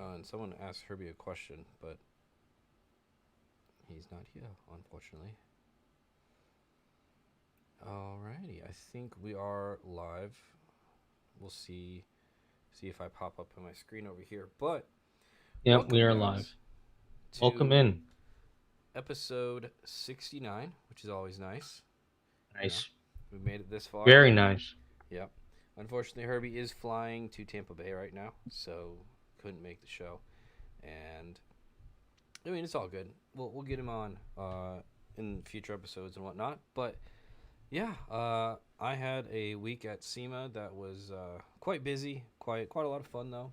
And someone asked Herbie a question, but he's not here, unfortunately. Alrighty, I think we are live. We'll see if I pop up on my screen over here. But Yep, we welcome, are live. guys, Welcome to in. episode 69, which is always nice. You know, Nice. we made it this far. Very nice. Yep. Unfortunately, Herbie is flying to Tampa Bay right now, so couldn't make the show. And I mean, it's all good. We'll get him on in future episodes and whatnot. But yeah, I had a week at SEMA that was quite busy, quite a lot of fun though.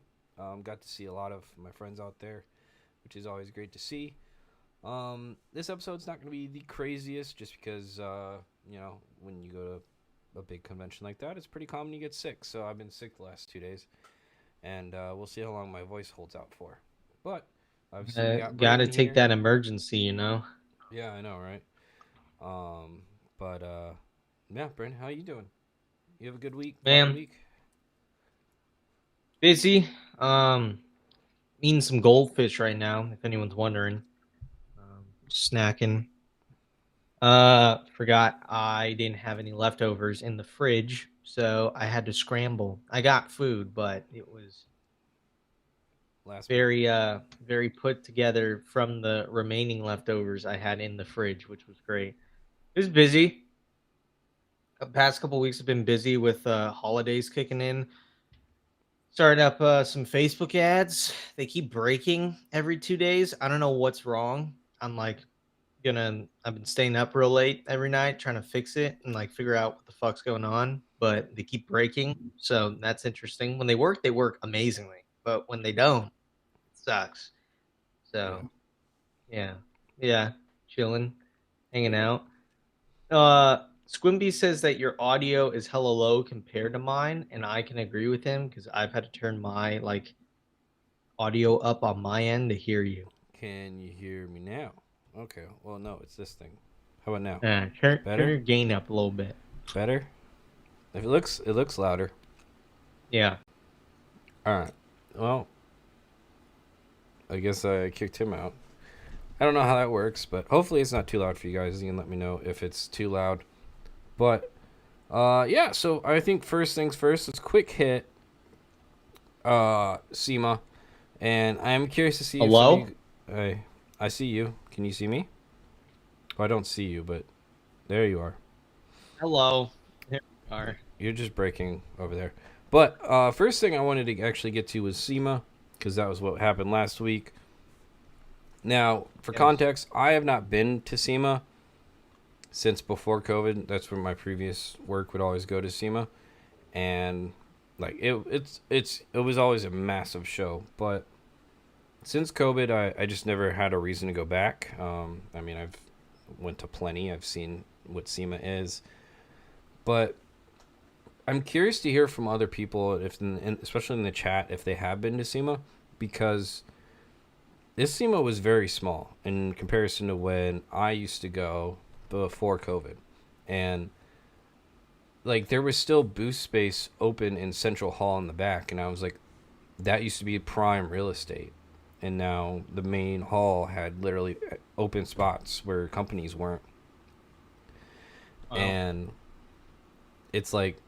Got to see a lot of my friends out there, which is always great to see. This episode's not going to be the craziest, just because when you go to a big convention like that, it's pretty common you get sick. So I've been sick the last 2 days, and we'll see how long my voice holds out for. But obviously we got Gotta Braden take here. that emergency. Yeah, I know, right? But yeah, Braden, how you doing? You have a good week, fun Man, week? busy. Eating some goldfish right now, if anyone's wondering. Snacking. Forgot I didn't have any leftovers in the fridge, so I had to scramble. I got food, but it was Last minute. very put together from the remaining leftovers I had in the fridge, which was great. It was busy. The past couple weeks have been busy with holidays kicking in. Started up some Facebook ads. They keep breaking every 2 days. I don't know what's wrong. I'm like I've been staying up real late every night trying to fix it and like figure out what the fuck's going on, but they keep breaking. So that's interesting. When they work amazingly, but when they don't, it sucks. Yeah. So yeah, yeah, chilling, hanging Yeah. out. Squimby says that your audio is hella low compared to mine, and I can agree with him because I've had to turn my like audio up on my end to hear you. Can you hear me now? Okay. Well, no, it's this thing. How about now? Turn Better? your gain up a little bit. Better? If it looks louder. Yeah. All right. Well, I guess I kicked him out. I don't know how that works, but hopefully it's not too loud for you guys. You can let me know if it's too loud. But yeah, so I think first things first, let's quick hit SEMA, and I am curious to see if some of Hello. you. I see you. Can you see me? Well, I don't see you, but there you are. Hello. There we are. You're just breaking over there. But first thing I wanted to actually get to was SEMA, because that was what happened last week. Now, for Yes. context, I have not been to SEMA since before COVID. That's where my previous work would always go to SEMA, and like it was always a massive show. But since COVID, I just never had a reason to go back. I mean, I've went to plenty. I've seen what SEMA is, but I'm curious to hear from other people, especially in the chat, if they have been to SEMA, because this SEMA was very small in comparison to when I used to go before COVID, and like there was still booth space open in Central Hall in the back, and I was like, that used to be prime real estate, and now the main hall had literally open spots where companies weren't, Wow. and it's like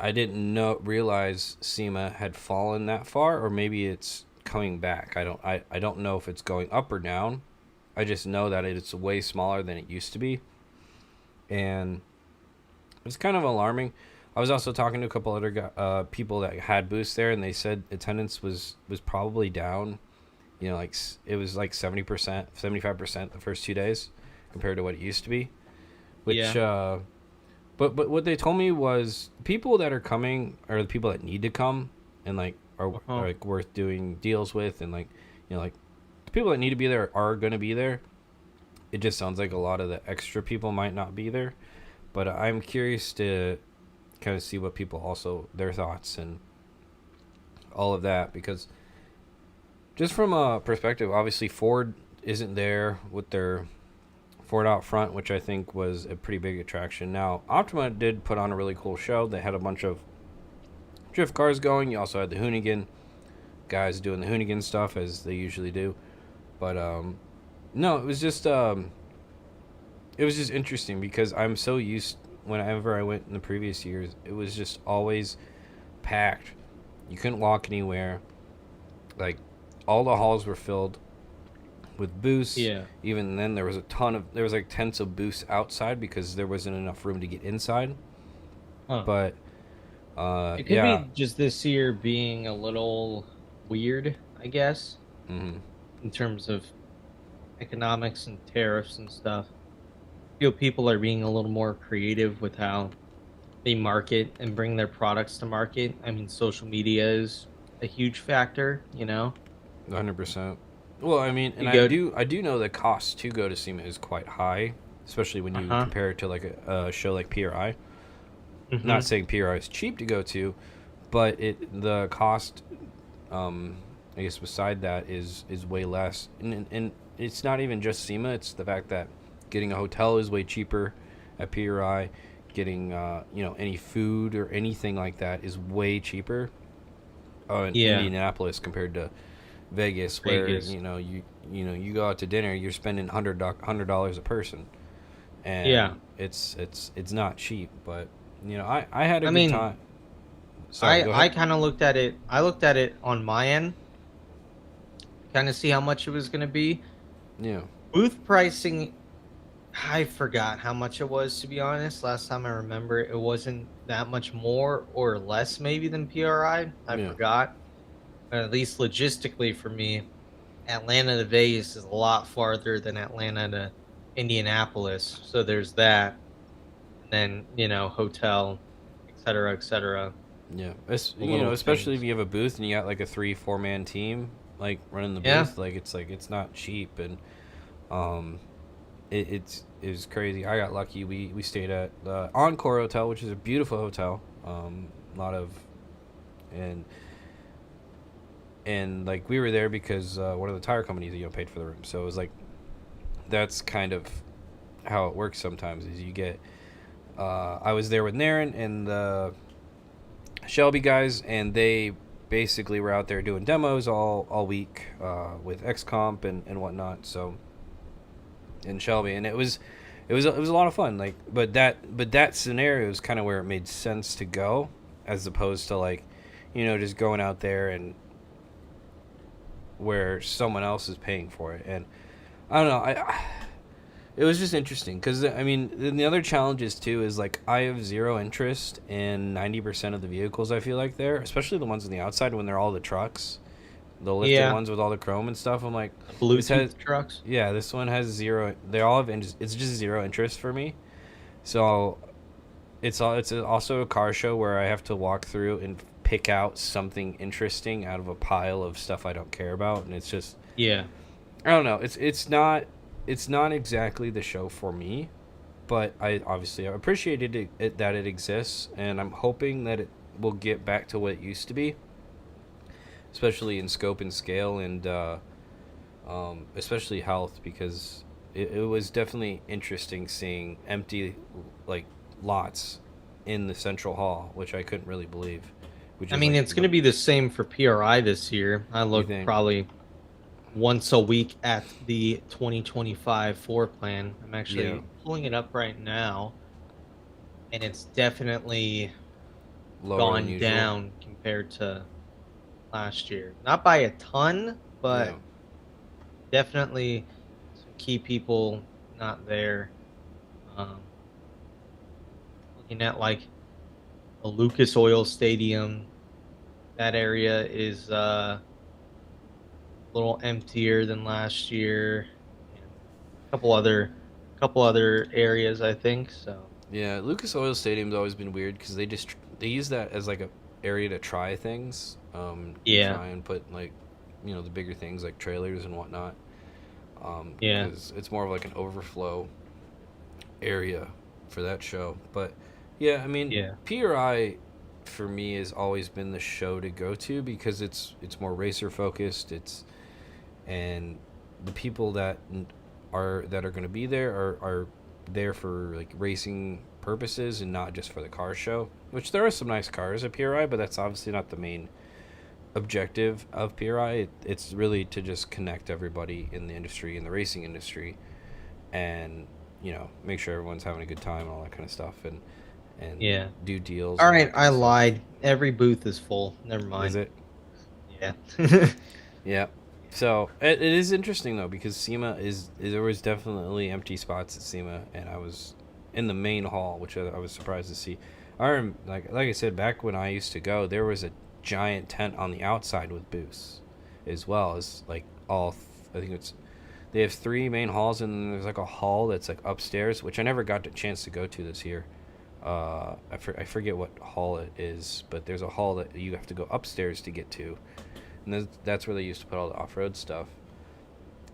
I didn't realize SEMA had fallen that far, or maybe it's coming back. I don't know if it's going up or down. I just know that it's way smaller than it used to be, and it's kind of alarming. I was also talking to a couple other people that had booths there, and they said attendance was probably down. You know, like it was like 70%, 75% the first 2 days compared to what it used to be. Which, Yeah. but what they told me was people that are coming are the people that need to come and like are Uh-huh. like worth doing deals with, and like like the people that need to be there are going to be there. It just sounds like a lot of the extra people might not be there, but I'm curious to kind of see what people also their thoughts and all of that, because just from a perspective, obviously Ford isn't there with their Ford out front, which I think was a pretty big attraction. Now Optima did put on a really cool show. They had a bunch of drift cars going. You also had the Hoonigan, guys doing the hoonigan stuff as they usually do. But no, it was just interesting because I'm so used whenever I went in the previous years, it was just always packed. You couldn't walk anywhere. Like all the halls were filled with booths. Yeah. Even then, there was like tents of booths outside because there wasn't enough room to get inside. Huh. But It could yeah, be just this year being a little weird, I guess, hmm in terms of economics and tariffs and stuff. I feel people are being a little more creative with how they market and bring their products to market. I mean, social media is a huge factor, 100%. Well, I mean, and You go, I do know the cost to go to SEMA is quite high, especially when you uh-huh. compare it to like a show like PRI. Not Hmm. saying PRI is cheap to go to, but the cost, um, I guess beside that is way less, and it's not even just SEMA. It's the fact that getting a hotel is way cheaper at PRI. Getting any food or anything like that is way cheaper in Yeah, Indianapolis compared to Vegas, where Vegas. you go out to dinner, you're spending $100 a person, Yeah. and it's not cheap. But I had a I good mean, time. Sorry, I go I ahead. kind of looked at it. I looked at it on my end, kind of see how much it was going to be. Yeah, Booth pricing, I forgot how much it was, to be honest. Last time I remember, it wasn't that much more or less maybe than PRI. I yeah, forgot. But at least logistically for me, Atlanta to Vegas is a lot farther than Atlanta to Indianapolis. So there's that. And then, hotel, et cetera, yeah. the little Especially if things. you have a booth and you got like a 3 4 man team like running the Yeah. booth, like it's not cheap, and um, it was crazy. I got lucky. We stayed at the Encore Hotel, which is a beautiful hotel. A lot of and like we were there because one of the tire companies paid for the room, so it was like that's kind of how it works sometimes. Is you get I was there with Naren and the Shelby guys, and they basically were out there doing demos all week with XComp and whatnot. So in Shelby, and it was a lot of fun. Like, but that scenario is kind of where it made sense to go, as opposed to like, just going out there and where someone else is paying for it. And I don't know, it was just interesting because I mean, then the other challenges too is like I have zero interest in 90% of the vehicles. I feel like there, especially the ones on the outside when they're all the trucks, the lifted Yeah. ones with all the chrome and stuff. I'm like, The this has, Bluetooth trucks. yeah, this one has zero. They all have it's just zero interest for me. So it's also a car show where I have to walk through and pick out something interesting out of a pile of stuff I don't care about, and it's just Yeah. I don't know. It's not exactly the show for me, but I obviously appreciated that it exists, and I'm hoping that it will get back to what it used to be, especially in scope and scale, and especially health, because it was definitely interesting seeing empty like lots in the central hall, which I couldn't really believe, which I is mean, like it's going to be the same for PRI this year. I you look think, probably once a week at the 2025 floor plan. I'm yeah, actually pulling it up right now, and it's definitely lower than gone usual, down compared to last year. Not by a ton, yeah. but definitely some key people not there. Um, Looking at like the Lucas Oil Stadium, that area is a little emptier than last year, and a couple other areas, I think. So Yeah, Lucas Oil Stadium's always been weird because they use that as like a area to try things, and yeah, try and put like, the bigger things like trailers and whatnot, yeah, because it's more of like an overflow area for that show. But yeah, I mean, yeah, PRI for me has always been the show to go to because it's more racer focused. And the people that are going to be there are there for like racing purposes and not just for the car show. Which there are some nice cars at PRI, but that's obviously not objective of PRI. It's really to just connect everybody in the industry, in the racing industry, and make sure everyone's having a good time and all that kind of stuff, and Yeah. do deals All and all right, that kind I of stuff. lied. Every booth is full. Never Is mind. it? Yeah. Yeah. So it is interesting though, because SEMA there was definitely empty spots at SEMA, and I was in the main hall, which I was surprised to see. Like I said, back when I used to go, there was a giant tent on the outside with booths, as well as like I think they have three main halls, and then there's like a hall that's like upstairs, which I never got the chance to go to this year. I forget what hall it is, but there's a hall that you have to go upstairs to get to, and that's where they used to put all the off-road stuff.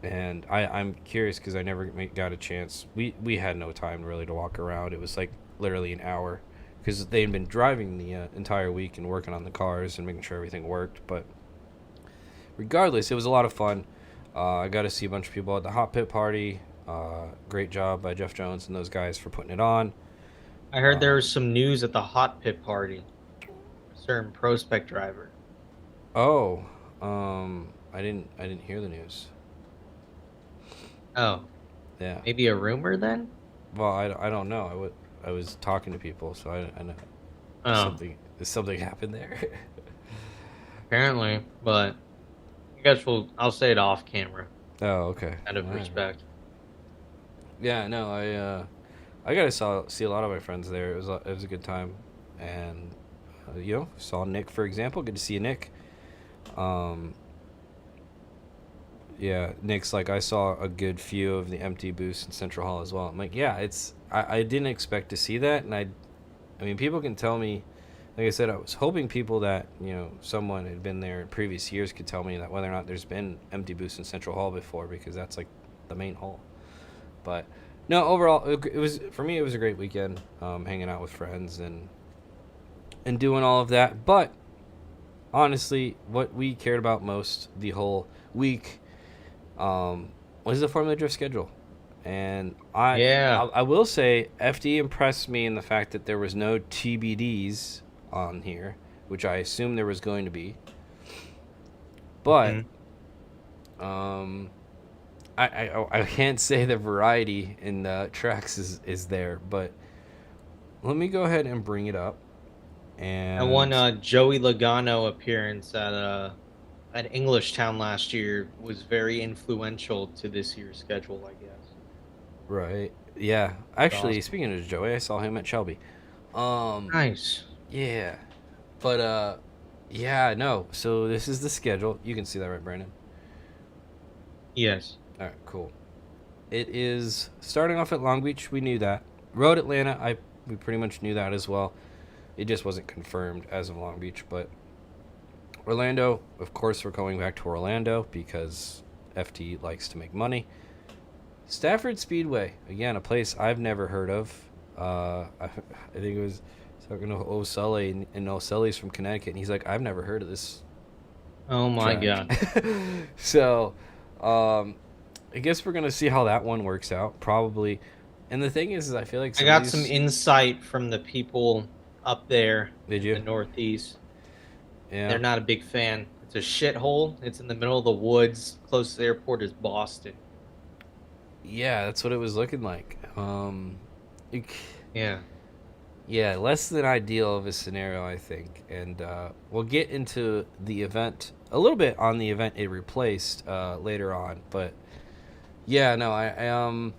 And I'm curious because I never got a chance. We had no time really to walk around. It was like literally an hour because they had been driving the entire week and working on the cars and making sure everything worked. But regardless, it was a lot of fun. I got to see a bunch of people at the hot pit party. Great job by Jeff Jones and those guys for putting it on. I heard there was some news at the hot pit party. A certain prospect driver. Oh, I didn't hear the news. Oh, Yeah. maybe a rumor then? Well, I don't know. I was talking to people, so I know Oh, something happened there. apparently. But I guess I'll say it off camera Oh, okay. out of All right. respect. Yeah, no, I got to see a lot of my friends there. It was a good time, and saw Nick, for example. Good to see you, Nick. Um, yeah, Nick's like, I saw a good few of the empty booths in Central Hall as well. I'm like, yeah, I didn't expect to see that, and I mean, people can tell me. Like I said, I was hoping people that someone had been there in previous years could tell me that whether or not there's been empty booths in Central Hall before, because that's like the main hall. But no, overall, it was, for me. It was a great weekend, hanging out with friends and doing all of that. But honestly, what we cared about most the whole week was the Formula Drift schedule. And Yeah. I will say FD impressed me in the fact that there was no TBDs on here, which I assumed there was going to be. But Mhm. um, I can't say the variety in the tracks is there, but let me go ahead and bring it up. That one And Joey Logano appearance at Englishtown last year was very influential to this year's schedule, I guess. right, yeah. It's Actually, awesome. speaking of Joey, I saw him at Shelby. Um, Nice. yeah, but yeah, no. So this is the schedule. You can see that, right, Brandon? Yes. All right, cool. It is starting off at Long Beach. We knew that. Road Atlanta. We pretty much knew that as well. It just wasn't confirmed as of Long Beach, but Orlando, of course, we're going back to Orlando because FT likes to make money. Stafford Speedway, again, a place I've never heard of. I think it was talking to O'Sully, and O'Sully's from Connecticut, and he's like, I've never heard of this Oh my track. god. So, I guess we're gonna see how that one works out. Probably, and the thing is I feel like I some of got some these. insight from the people up there Did in you? the Northeast. Yeah. They're not a big fan. It's a shithole. It's in the middle of the woods. Closest airport is Boston. Yeah, that's what it was looking like. It- Yeah. yeah, less than ideal of a scenario, I think. And we'll get into the event a little bit on the event it replaced later on. But yeah, no,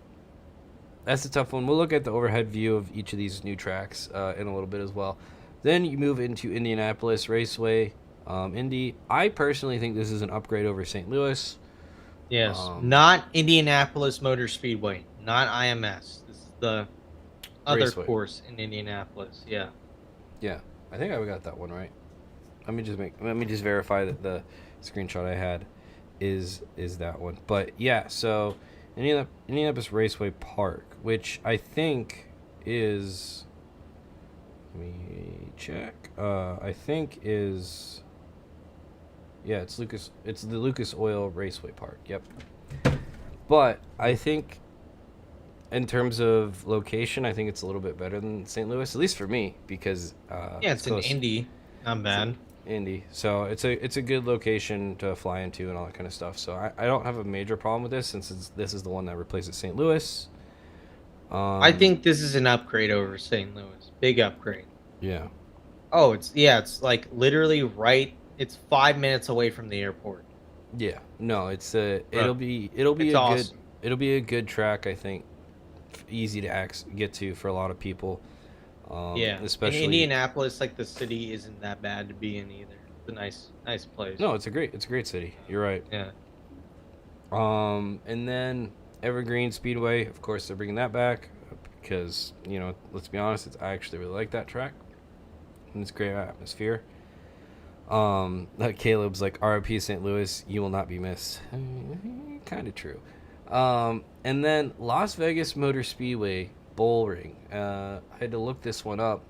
that's a tough one. We'll look at the overhead view of each of these new tracks in a little bit as well. Then you move into Indianapolis Raceway, Indy. I personally think this is an upgrade over St. Louis. Yes. Um, Not Indianapolis Motor Speedway. Not IMS. This is the other Raceway. course in Indianapolis. Yeah. Yeah, I think I got that one right. Let me just verify that the screenshot I had is that one. But yeah, so Indianapolis Raceway Park, which I think is, let me check. I think is, yeah, it's Lucas. It's the Lucas Oil Raceway Park. Yep. But I think in terms of location, I think it's a little bit better than St. Louis, at least for me, because Yeah, it's it's in close. Indy. Not It's, bad. Indy. So it's a good location to fly into and all that kind of stuff. So I don't have a major problem with this since this is the one that replaces St. Louis. I Um, think this is an upgrade over St. Louis. Big upgrade. yeah, Oh, it's like literally right. It's 5 minutes away from the airport, yeah. No, it'll bro. be It's a good awesome. track. I think easy to get to for a lot of people. Yeah, in Especially Indianapolis, like the city isn't that bad to be in either. It's a nice place. no, it's a great city. You're right. Yeah. And then Evergreen Speedway, of course, they're bringing that back because let's be honest, I actually really like that track. And it's great atmosphere. Like Caleb's like RIP St. Louis, you will not be missed. Kind of true. And then Las Vegas Motor Speedway Bullring. I had to look this one up.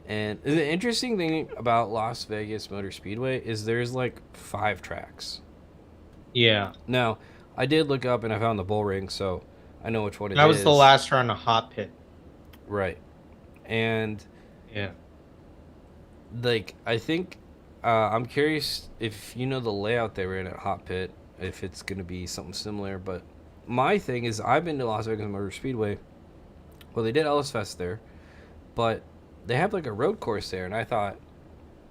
And the interesting thing about Las Vegas Motor Speedway is there's like 5 tracks. Yeah. Now, I did look up and I found the Bullring, so I know which one it That was the is. last round of hot pit. Right. And Yeah. like I think I'm curious if you know the layout they were in at Hot Pit, if it's going to be something similar. But my thing is, I've been to Las Vegas Motor Speedway. Well, they did Ellis Fest there, but they have like a road course there, and I thought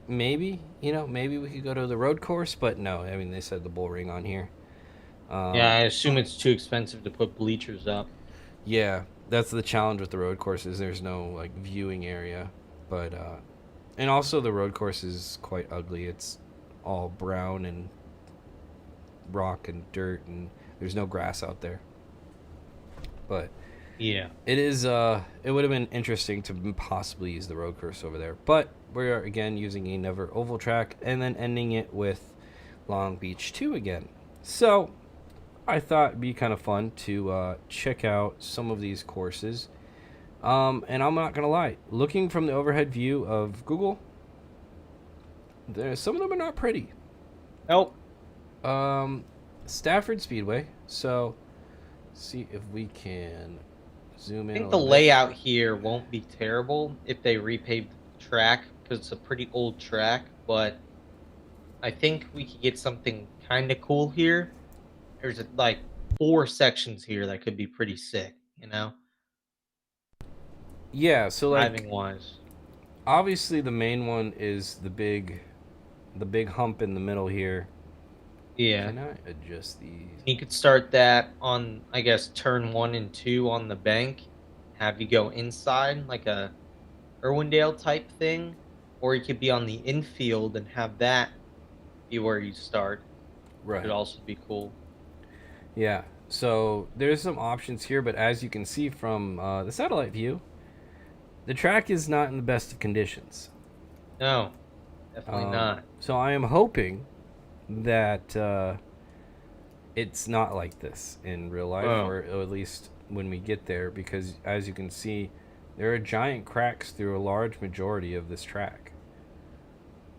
maybe we could go to the road course, but no. I mean, they said the Bull Ring on here. Yeah, Um, I assume it's too expensive to put bleachers up. yeah, that's the challenge with the road courses. There's no like viewing area, but and also the road course is quite ugly. It's all brown and rock and dirt, and there's no grass out there. But Yeah. it would have been interesting to possibly use the road course over there. But we are again using another oval track and then ending it with Long Beach 2 again. So I thought it'd be kind of fun to check out some of these courses. And I'm not gonna lie, looking from the overhead view of Google, some of them are not pretty. Nope. Um, Stafford Speedway. So, see if we can zoom I in a think the little bit. layout here won't be terrible if they repaved the track because it's a pretty old track, but I think we could get something kind of cool here. There's like 4 sections here that could be pretty sick, Yeah, so like driving wise. obviously the main one is the big hump in the middle here. Yeah. Can I adjust these? You could start that on, I guess, turn 1 and 2 on the bank, have you go inside like a Irwindale type thing, or you could be on the infield and have that be where you start. Could Right. also be cool. Yeah. So there's some options here, but as you can see from the satellite view, the track is not in the best of conditions. No, definitely not. So I am hoping that it's not like this in real life, Oh, or at least when we get there, because as you can see, there are giant cracks through a large majority of this track.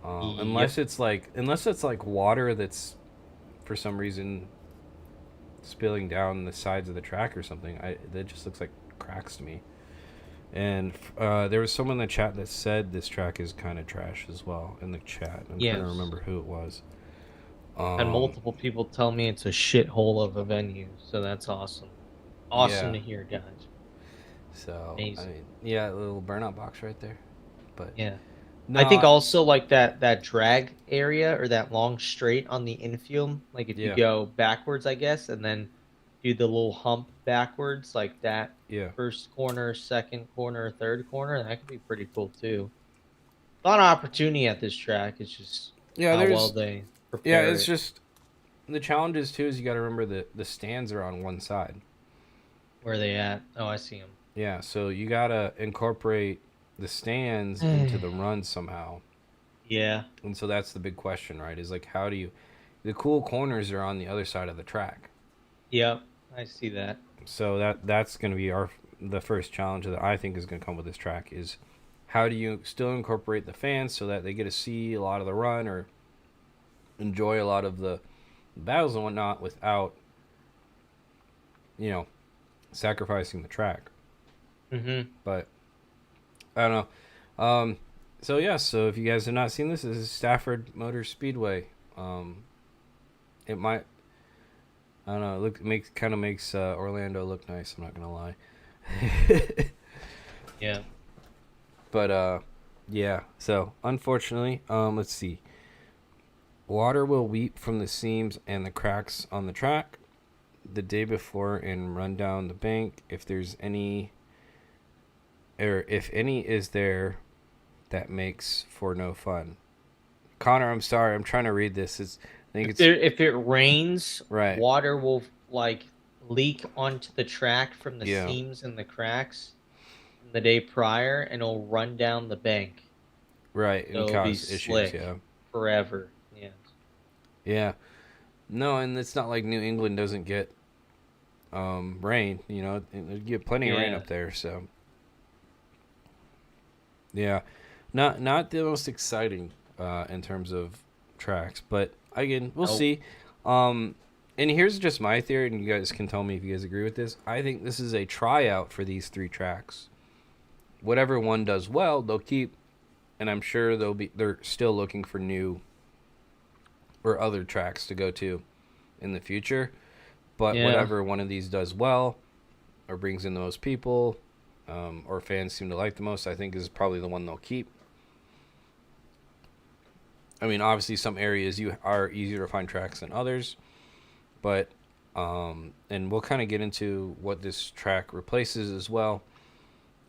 yep. Unless it's like water that's for some reason spilling down the sides of the track or something. That just looks like cracks to me. And there was someone in the chat that said this track is kind of trash as well in the chat. I'm trying to Yes. remember who it was. Had Um, multiple people tell me it's a shithole of a venue, so that's awesome. Awesome yeah. to hear, guys. So I Amazing. mean, yeah, a little burnout box right there. But Yeah. I think no, also like that drag area or that long straight on the infield, like if you yeah, go backwards, I guess, and then do the little hump backwards, like that yeah, first corner, second corner, third corner, that could be pretty cool too. A lot of opportunity at this track. It's just yeah. how well There's they yeah. prepare It's it. just the challenge is too is you got to remember that the stands are on one side. Where they at? Oh, I see them. Yeah, so you gotta incorporate the stands into the run somehow. Yeah. And so that's the big question, right? Is like how do you the cool corners are on the other side of the track. Yep. I see that. So that's going to be the first challenge that I think is going to come with this track is how do you still incorporate the fans so that they get to see a lot of the run or enjoy a lot of the battles and whatnot without you know sacrificing the track. Mm-hmm. But I don't know. So yeah, so if you guys have not seen this is Stafford Motor Speedway. It might, I don't know, kind of makes Orlando look nice. I'm not gonna lie. Yeah. But yeah. So unfortunately, let's see. Water will weep from the seams and the cracks on the track the day before and run down the bank if there's any, or if any is there, that makes for no fun. Connor, I'm sorry, I'm trying to read this. I think it's If it rains, right. water will like leak onto the track from the Yeah, seams and the cracks from the day prior, and it'll run down the bank. right, So and it'll be cause issues. slick Yeah, forever. Yeah. yeah. No, and it's not like New England doesn't get rain. You know, they get plenty of rain Yeah. up there. So yeah, not the most exciting in terms of tracks, but again, we'll Nope. see. Um, and here's just my theory, and you guys can tell me if you guys agree with this. I think this is a tryout for these three tracks. Whatever one does well, they'll keep, and I'm sure they're still looking for new or other tracks to go to in the future. But Yeah. whatever one of these does well or brings in the most people, or fans seem to like the most, I think is probably the one they'll keep. I mean, obviously, some areas you are easier to find tracks than others, but and we'll kind of get into what this track replaces as well,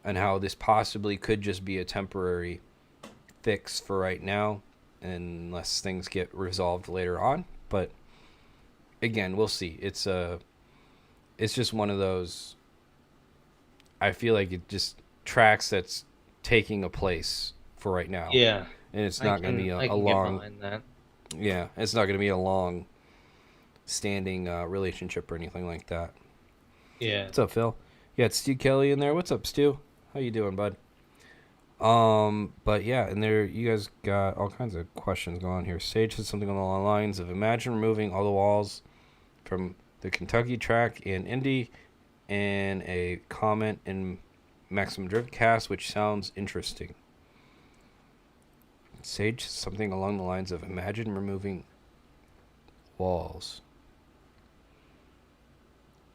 and how this possibly could just be a temporary fix for right now, unless things get resolved later on. But again, we'll see. It's just one of those. I feel like it just tracks that's taking a place for right now, Yeah. and it's not going to be I a can get long. behind that. Yeah, it's not going to be a long standing relationship or anything like that. Yeah. What's up, Phil? You got Stu Kelly in there. What's up, Stu? How you doing, bud? But yeah, and there you guys got all kinds of questions going on here. Sage said something along the lines of imagine removing all the walls from the Kentucky track in Indy and a comment in Maximum Drift Cast, which sounds interesting. Sage said something along the lines of imagine removing walls.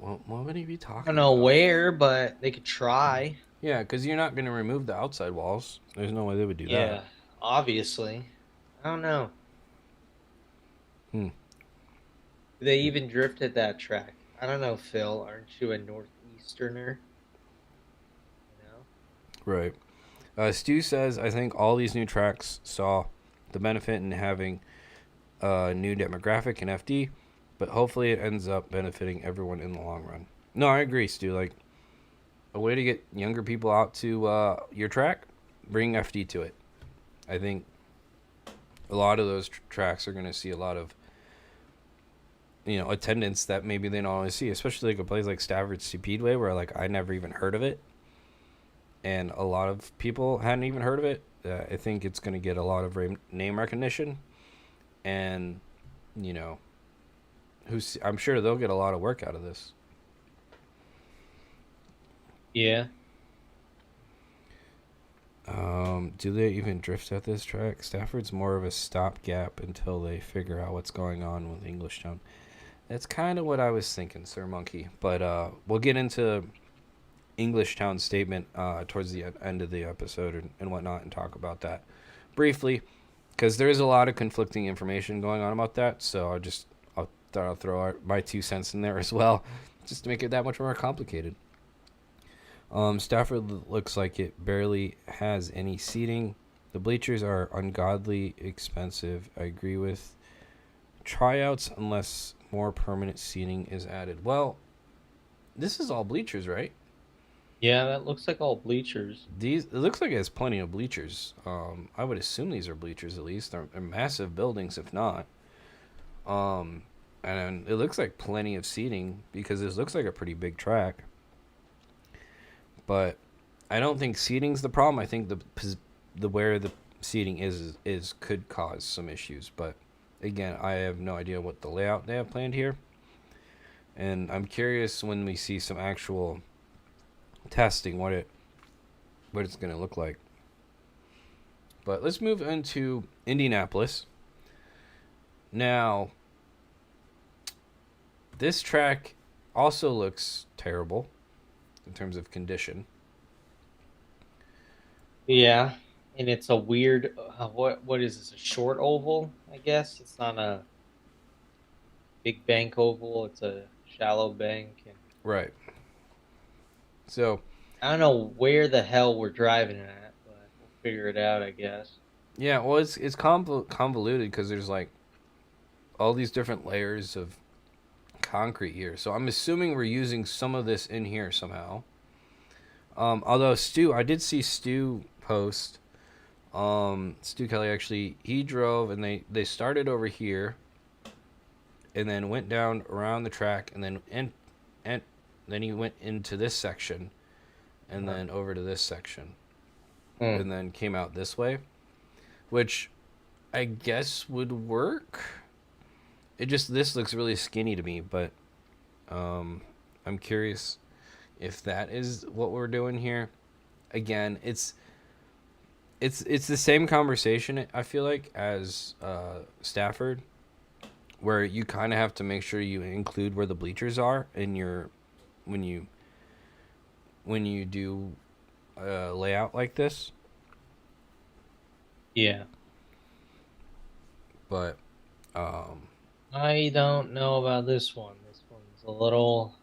Well, what would he be I talking don't know about? where, but they could try. Yeah, because you're not going to remove the outside walls. There's no way they would do that. Yeah. Obviously. I don't know. Hmm. They even drifted that track. I don't know, Phil. Aren't you a northeasterner? You know? Right. Stu says, I think all these new tracks saw the benefit in having a new demographic in FD, but hopefully it ends up benefiting everyone in the long run. No, I agree, Stu. Like, a way to get younger people out to your track, bring FD to it. I think a lot of those tracks are going to see a lot of, attendance that maybe they don't always see, especially like a place like Stafford Speedway where like I never even heard of it, and a lot of people hadn't even heard of it. I think it's going to get a lot of name recognition, and you know, I'm sure they'll get a lot of work out of this. Yeah. Do they even drift at this track? Stafford's more of a stopgap until they figure out what's going on with Englishtown. That's kind of what I was thinking, Sir Monkey. But we'll get into Englishtown's statement towards the end of the episode and whatnot and talk about that briefly, because there is a lot of conflicting information going on about that. So I'll throw my 2 cents in there as well, just to make it that much more complicated. Stafford looks like it barely has any seating. The bleachers are ungodly expensive. I agree with tryouts unless more permanent seating is added. Well, this is all bleachers, right? Yeah, that looks like all bleachers. It looks like it has plenty of bleachers. I would assume these are bleachers at least. They're massive buildings, if not. And it looks like plenty of seating because this looks like a pretty big track. But I don't think seating's the problem. I think the where the seating is could cause some issues. But again, I have no idea what the layout they have planned here, and I'm curious when we see some actual testing what it's going to look like. But let's move into Indianapolis. Now, this track also looks terrible in terms of condition. Yeah, and it's a weird. What is this? A short oval? I guess it's not a big bank oval. It's a shallow bank, and Right. So, I don't know where the hell we're driving at, but we'll figure it out, I guess. yeah, well, it's convoluted because there's like all these different layers of concrete here. So I'm assuming we're using some of this in here somehow. Although Stu, I did see Stu post. Stu Kelly actually he drove and they started over here, and then went down around the track, and and then he went into this section, and Uh-huh. then over to this section, Hmm. and then came out this way, which I guess would work. It just this looks really skinny to me, but um, I'm curious if that is what we're doing here. Again, it's the same conversation I feel like as Stafford, where you kind of have to make sure you include where the bleachers are in your when you do a layout like this. Yeah. But um, I don't know about this one. This one's a little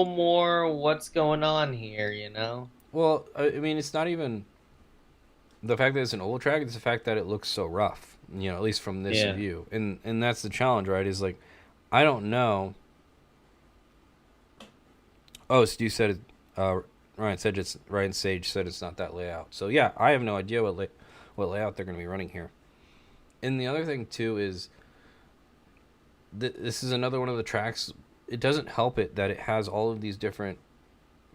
more what's going on here, you know? well, I mean, it's not even the fact that it's an old track; it's the fact that it looks so rough. You know, at least from this Yeah. view, and that's the challenge, right? Is like, I don't know. Oh, Stu said it. Ryan Sage said it's not that layout. So yeah, I have no idea what layout they're going to be running here. And the other thing too is this is another one of the tracks. It doesn't help it that it has all of these different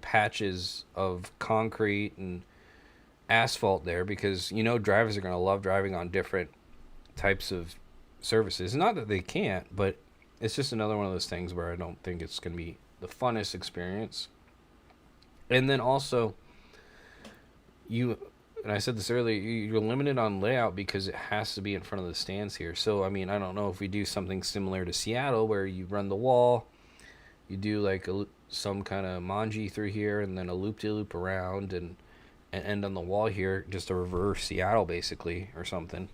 patches of concrete and asphalt there, because you know drivers are going to love driving on different types of surfaces. Not that they can't, but it's just another one of those things where I don't think it's going to be the funnest experience. And then also, you and I said this earlier, you're limited on layout because it has to be in front of the stands here. So I mean, I don't know if we do something similar to Seattle where you run the wall, you do like some kind of manji through here, and then a loop de loop around, and end on the wall here, just a reverse Seattle basically or something.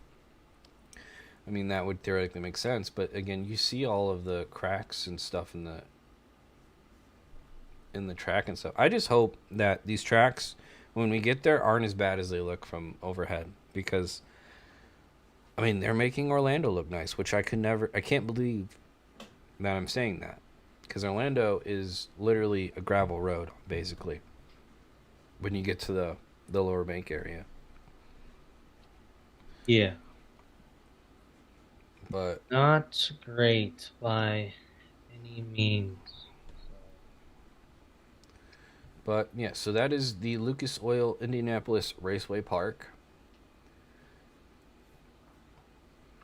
I mean, that would theoretically make sense, but again, you see all of the cracks and stuff in the track and stuff. I just hope that these tracks, when we get there, aren't as bad as they look from overhead, because I mean they're making Orlando look nice, which I can't believe that I'm saying that, because Orlando is literally a gravel road basically when you get to the lower bank area. Yeah. But Not great by any means. So, yeah, so that is the Lucas Oil Indianapolis Raceway Park.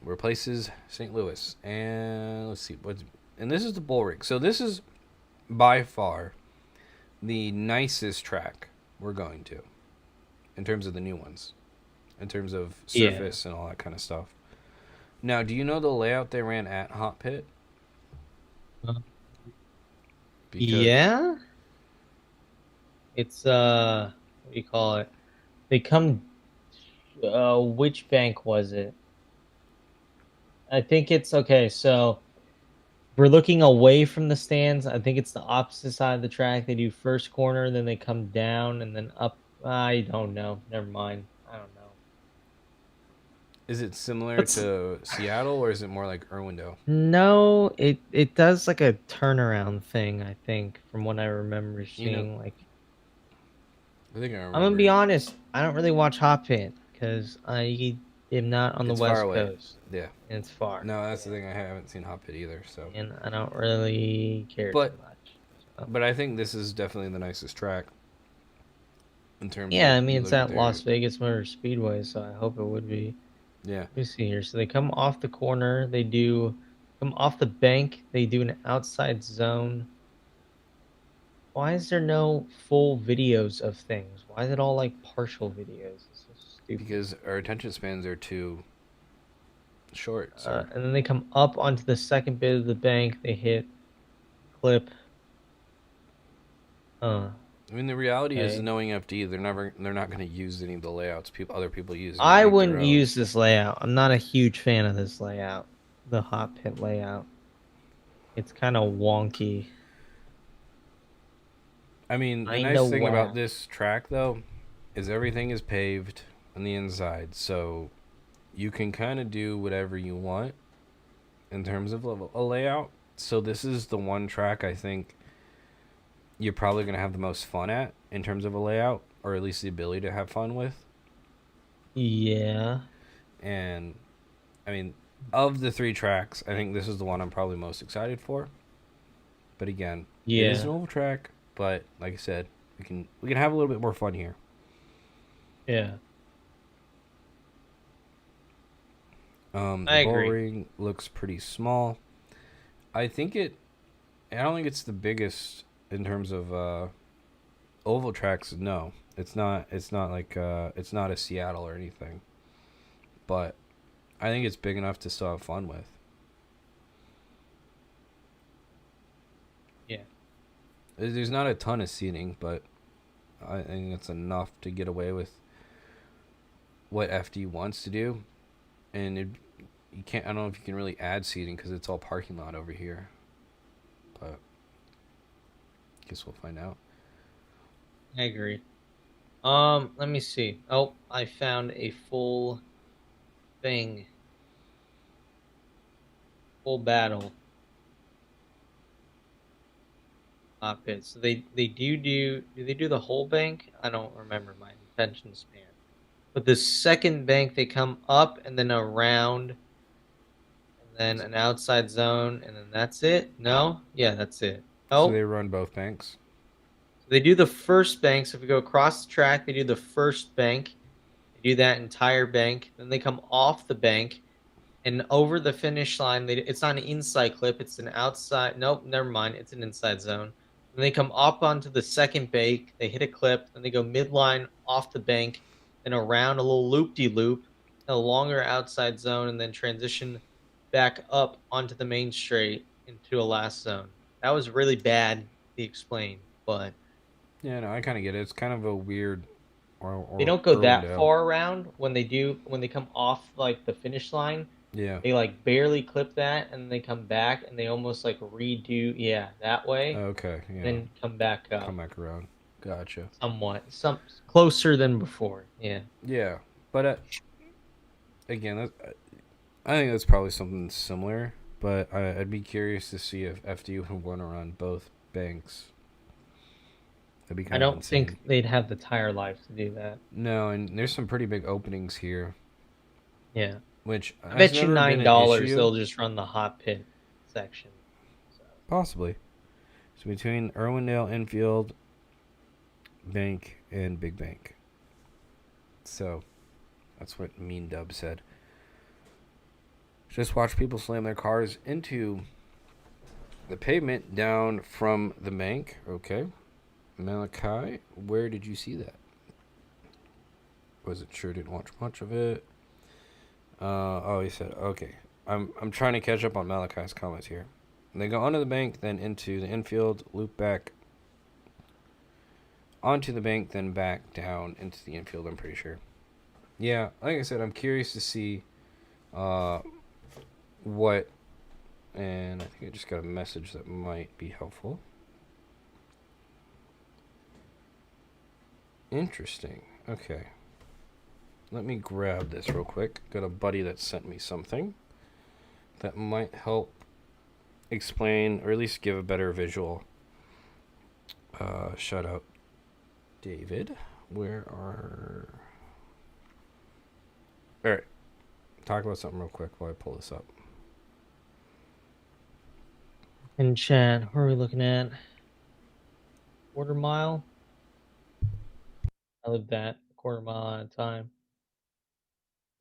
Replaces St. Louis, and let's see what. And this is the bull ring. So this is by far the nicest track we're going to, in terms of the new ones, in terms of yeah. surface and all that kind of stuff. Now, do you know the layout they ran at Hot Pit? Uh, Because yeah. It's what do you call it? They come which bank was it? I think it's okay, so we're looking away from the stands. I think it's the opposite side of the track. They do first corner, then they come down and then up. I don't know. Never mind. I don't know. is it similar Let's to Seattle, or is it more like Irwindale? No, it does like a turnaround thing, I think, from what I remember You know, seeing. Like, I think I I'm gonna be remember. honest, I don't really watch Hot Pit because I am not on the It's far West away. Coast Yeah. and it's far. No, that's the Yeah, thing. I haven't seen Hot Pit either. So, and I don't really care too but much. So. I think this is definitely the nicest track in terms Yeah, I of mean you it's look at at their. Las Vegas Motor Speedway, so I hope it would be. Yeah. Let me see here. So they come off the corner, they do come off the bank, they do an outside zone. Why is there no full videos of things? Why is it all like partial videos? It's so stupid. because our attention spans are too short, sir. And then they come up onto the second bit of the bank. They hit clip. Uh, I mean, the reality is, okay. knowing FD, they're not going to use any of the layouts other people use. They're going to I make their wouldn't own. use this layout. I'm not a huge fan of this layout. The hot pit layout. It's kind of wonky. I mean, the Kinda nice thing about whack. this track though is everything is paved on the inside, so you can kind of do whatever you want in terms of a layout. So this is the one track I think you're probably going to have the most fun at in terms of a layout, or at least the ability to have fun with. Yeah. And I mean, of the three tracks, I think this is the one I'm probably most excited for. But again, it is an Yeah. oval track, but like I said, we can have a little bit more fun here. Yeah. The I bull agree. ring looks pretty small. I think it. I don't think it's the biggest in terms of oval tracks. No, it's not. It's not like it's not a Seattle or anything. But I think it's big enough to still have fun with. Yeah. There's not a ton of seating, but I think it's enough to get away with what FD wants to do. And you can't. I don't know if you can really add seating because it's all parking lot over here. But I guess we'll find out. I agree. Let me see. Oh, I found a full thing. Full battle. Hot pit. So do they do the whole bank? I don't remember my attention span. But the second bank they come up and then around and then an outside zone and then that's it? No? Yeah, that's it. So Oh, they run both banks. so they do the first bank. So if we go across the track, they do the first bank. They do that entire bank. Then they come off the bank and over the finish line. It's not an inside clip. It's an outside. Nope, never mind. It's an inside zone. Then they come up onto the second bank. They hit a clip. Then they go midline off the bank, then around a little loop-de-loop, a longer outside zone, and then transition back up onto the main straight into a last zone. That was really bad to explain, but Yeah, no, I kind of get it. It's kind of a weird they or don't go that Irwindale. far around when they come off like the finish line. Yeah. They like barely clip that and they come back and they almost like redo, yeah, that way, Okay. and Yeah. then come back Come up back around. Gotcha. some closer than before. Yeah. Yeah, but again, I think that's probably something similar. But I'd be curious to see if FD would want to run both banks. That'd be I kind of don't insane. think they'd have the tire life to do that. No, and there's some pretty big openings here, Yeah. which I has bet you never been an $9 issue. they'll just run the hot pit section. So Possibly. So between Irwindale Infield, Bank, and Big Bank. So that's what Mean Dub said. Just watch people slam their cars into the pavement down from the bank. Okay. Malachi, where did you see that? Wasn't sure, didn't watch much of it. Oh, he said, okay. I'm trying to catch up on Malachi's comments here. And they go onto the bank, then into the infield, loop back onto the bank, then back down into the infield, I'm pretty sure. Yeah, like I said, I'm curious to see uh, what. And I think I just got a message that might be helpful. Interesting. Okay. Let me grab this real quick. Got a buddy that sent me something that might help explain or at least give a better visual. Shout out David. Where are. Alright. Talk about something real quick while I pull this up. in chat, what are we looking at? Quarter mile? I live that quarter mile at a time.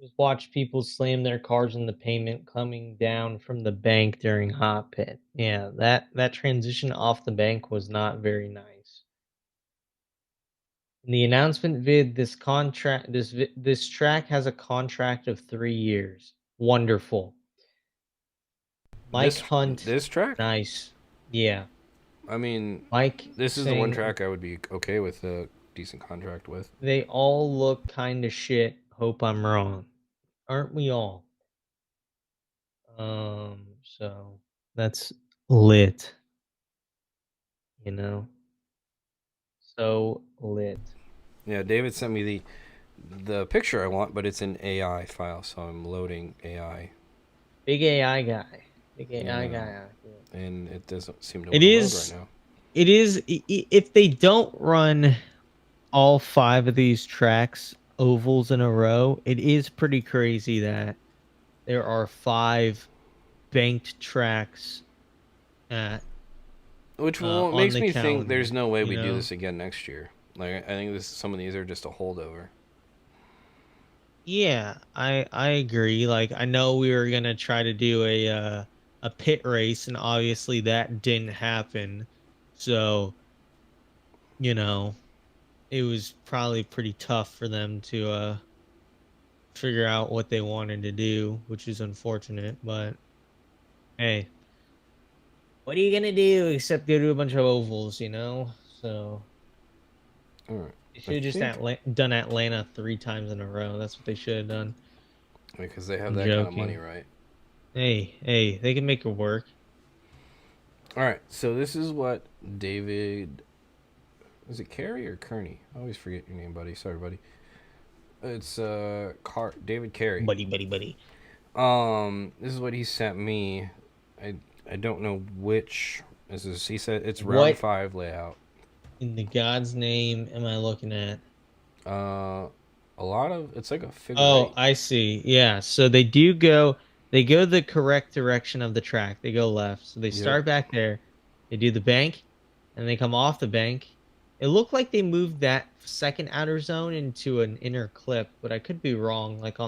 Just watch people slam their cars in the pavement coming down from the bank during hot pit. Yeah, that transition off the bank was not very nice. In the announcement vid, this track has a contract of 3 years. Wonderful. Mike This Hunt, this track? nice. Yeah. I mean, Mike this is the one saying track I would be okay with a decent contract with. they all look kind of shit. Hope I'm wrong. Aren't we all? So that's lit, you know? So lit. Yeah, David sent me the picture I want, but it's an AI file, so I'm loading AI. Big AI guy. Big AI Yeah, guy out here. and it doesn't seem to It want to load right is now. it is if they don't run all 5 of these tracks ovals in a row, it is pretty crazy that there are 5 banked tracks at Which on makes the me think calendar, there's no way you we do know? this again next year. Like I think some of these are just a holdover. Yeah, I agree. Like I know we were gonna try to do a pit race, and obviously that didn't happen. So, you know, it was probably pretty tough for them to figure out what they wanted to do, which is unfortunate, but hey, what are you gonna do except go to a bunch of ovals, you know? So All right, they I should have just think done Atlanta 3 times in a row. That's what they should have done. because they have I'm that kind of money, joking. right? Hey, they can make it work. All right, so this is what David, is it Carey or Kearney? I always forget your name, buddy. Sorry, buddy. It's David Carey. Buddy. This is what he sent me. I I don't know which. This is he said it's round What 5 layout. in the God's name am I looking at? Uh, a lot of it's like a figure Oh, eight. I see. Yeah. So they go the correct direction of the track. They go left. So they Yep. start back there. They do the bank and they come off the bank. It looked like they moved that second outer zone into an inner clip, but I could be wrong. Like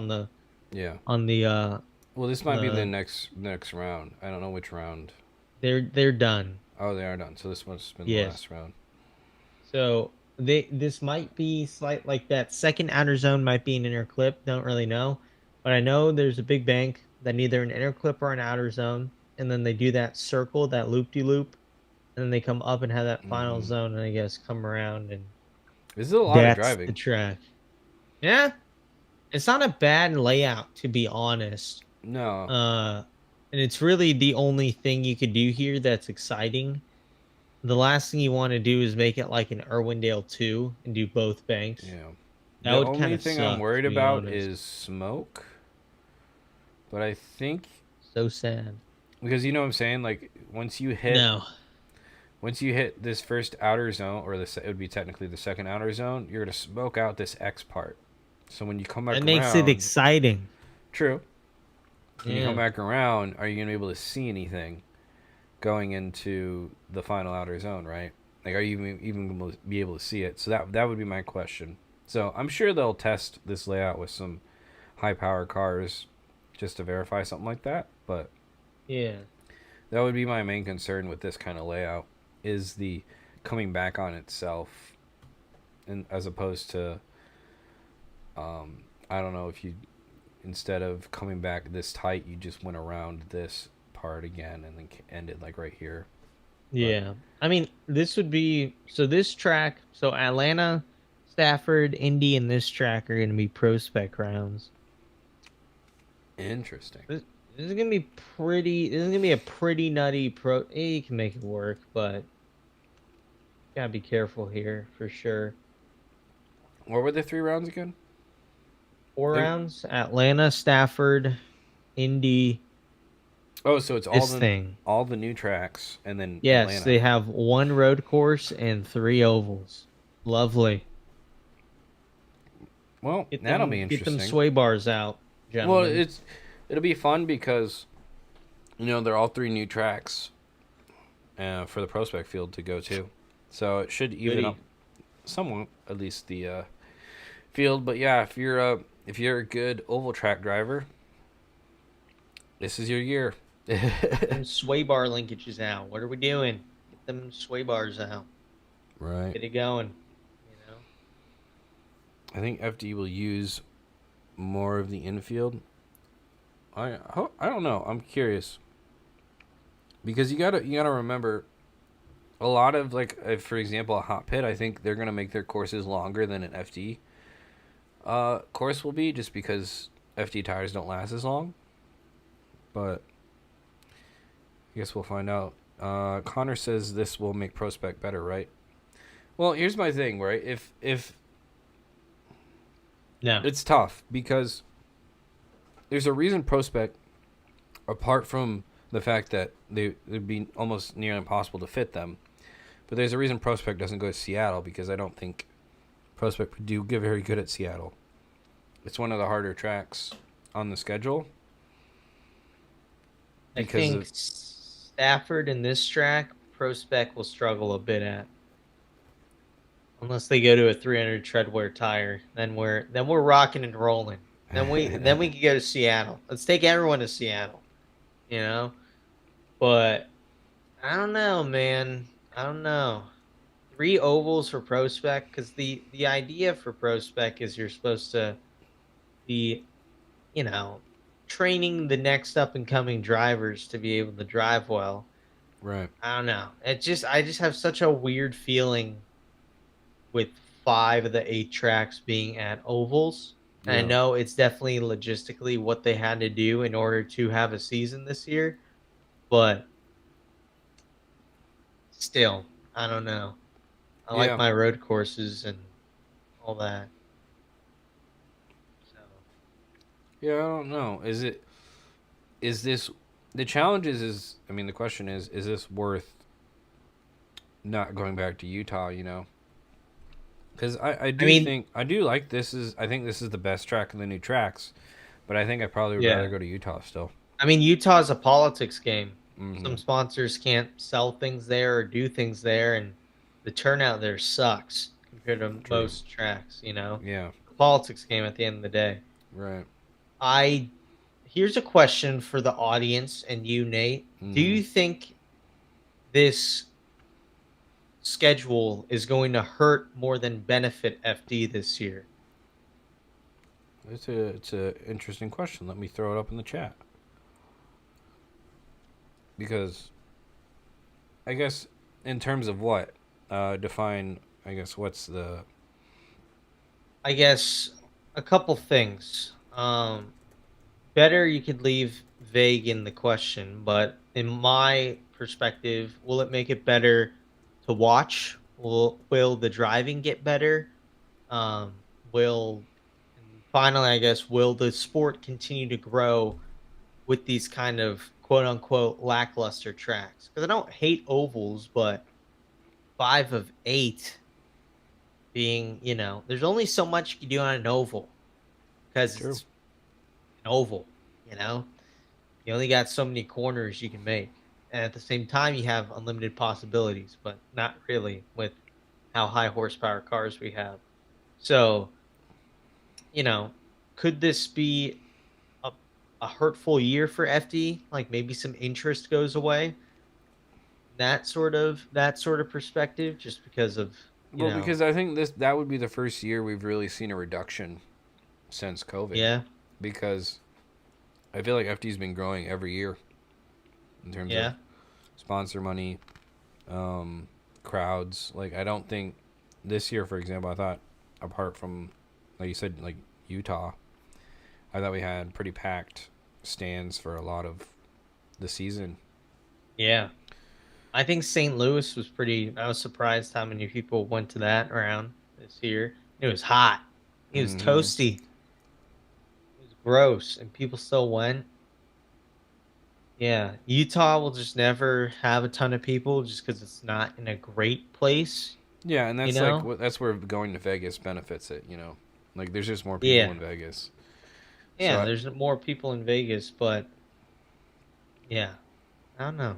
Yeah. on Well, this might be the the next round. I don't know which round. they're done. Oh, they are done. So this must have been the Yes. last round. So this might be slight like that second outer zone might be an inner clip. Don't really know, but I know there's a big bank that neither an inner clip or an outer zone, and then they do that circle, that loop de loop, and then they come up and have that final Mm-hmm. zone, and I guess come around, and This is a lot of that's the driving. track. Yeah, it's not a bad layout to be honest. No. Uh, and it's really the only thing you could do here that's exciting. The last thing you want to do is make it like an Irwindale 2 and do both banks. Yeah. That The would kind only of thing I'm suck, worried to be about honest. is smoke. But I think So sad. because you know what I'm saying, like No, once you hit this first outer zone, or it would be technically the second outer zone, you're gonna smoke out this X part. So when you come that back makes it around, exciting. true. When you come Yeah. back around, are you gonna be able to see anything going into the final outer zone, right? Like, are you even gonna be able to see it? So that would be my question. So I'm sure they'll test this layout with some high power cars just to verify something like that. But Yeah. that would be my main concern with this kind of layout is the coming back on itself, and as opposed to I don't know if you instead of coming back this tight, you just went around this part again and then ended like right here. But Yeah. I mean, this would be so this track, so Atlanta, Stafford, Indy, and this track are going to be pro spec rounds. interesting. This is going to be pretty, this is going to be a pretty nutty pro. You can make it work, but gotta be careful here for sure. What were the 3 rounds again? 4 rounds: Atlanta, Stafford, Indy, Oh, so it's this thing. all the new tracks and then Yes, Atlanta. they have one road course and 3 ovals. Lovely. Well, that'll be Get them interesting. sway bars out, Well, gentlemen. it'll be fun because they're all 3 new tracks for the prospect field to go to, so it should even up Goody. somewhat at least the field. But yeah, if you're a good oval track driver, this is your year. Them sway bar linkages out. What are we doing? Get them sway bars out. Right. Get it going. You know. I think FD will use more of the infield. I don't know. I'm curious because you gotta remember a lot of like if, for example, a hot pit. I think they're gonna make their courses longer than an FD course will be, just because FD tires don't last as long. But I guess we'll find out. Connor says this will make Pro Spec better, right? Well, here's my thing, right? If No. it's tough because there's a reason Pro Spec, apart from the fact that it'd be almost near impossible to fit them, but there's a reason Pro Spec doesn't go to Seattle, because I don't think Pro Spec would do get very good at Seattle. It's one of the harder tracks on the schedule. I Because think of, Stafford in this track, Pro Spec will struggle a bit at. Unless they go to a 300 tread wear tire, then we're rocking and rolling. Then we can go to Seattle. Let's take everyone to Seattle. You know, but I don't know, man. I don't know. 3 ovals for Pro Spec, because the idea for Pro Spec is you're supposed to be, you know, training the next up and coming drivers to be able to drive well. right. I don't know. I just have such a weird feeling with 5 of the 8 tracks being at ovals. And I Yeah. know it's definitely logistically what they had to do in order to have a season this year, but still, I don't know. I like Yeah. my road courses and all that. So Yeah, I don't know. Is this the challenge is I mean the question is this worth not going back to Utah, Cuz I I do mean, think I do like I think this is the best track of the new tracks, but I think I probably would rather yeah. go to Utah still. I mean, Utah's a politics game. Some Mhm. sponsors can't sell things there or do things there, and the turnout there sucks compared to True. most tracks. Yeah. A politics game at the end of the day. Right. I Here's a question for the audience and you, Nate. Do Mhm. you think this schedule is going to hurt more than benefit FD this year? It's a interesting question. Let me throw it up in the chat, because I guess in terms of what define I guess what's the I guess a couple things. Better you could leave vague in the question, but in my perspective, will it make it better to watch? Will the driving get better? Will And finally, I guess, will the sport continue to grow with these kind of quote unquote lackluster tracks? Because I don't hate ovals, but 5 of 8 being, there's only so much you can do on an oval because true. it's an oval, you know? You only got so many corners you can make. And at the same time, you have unlimited possibilities, but not really with how high horsepower cars we have. So, you know, could this be a, a hurtful year for FD? Like maybe some interest goes away. That sort of perspective, just because of you Well, know, because I think that would be the first year we've really seen a reduction since COVID, yeah, because I feel like FD's been growing every year in terms of yeah, sponsor money, um, crowds. Like I don't think this year, for example, I thought apart from like you said, like Utah, I thought we had pretty packed stands for a lot of the season. yeah. I think St. Louis was pretty. I was surprised how many people went to that round this year. It was hot. It was Mm-hmm. toasty. It was gross, and people still went. Yeah, Utah will just never have a ton of people just because it's not in a great place. Yeah, and You that's like know? that's where going to Vegas benefits it. Like there's just more people Yeah, in Vegas. So yeah. There's more people in Vegas, but yeah, I don't know.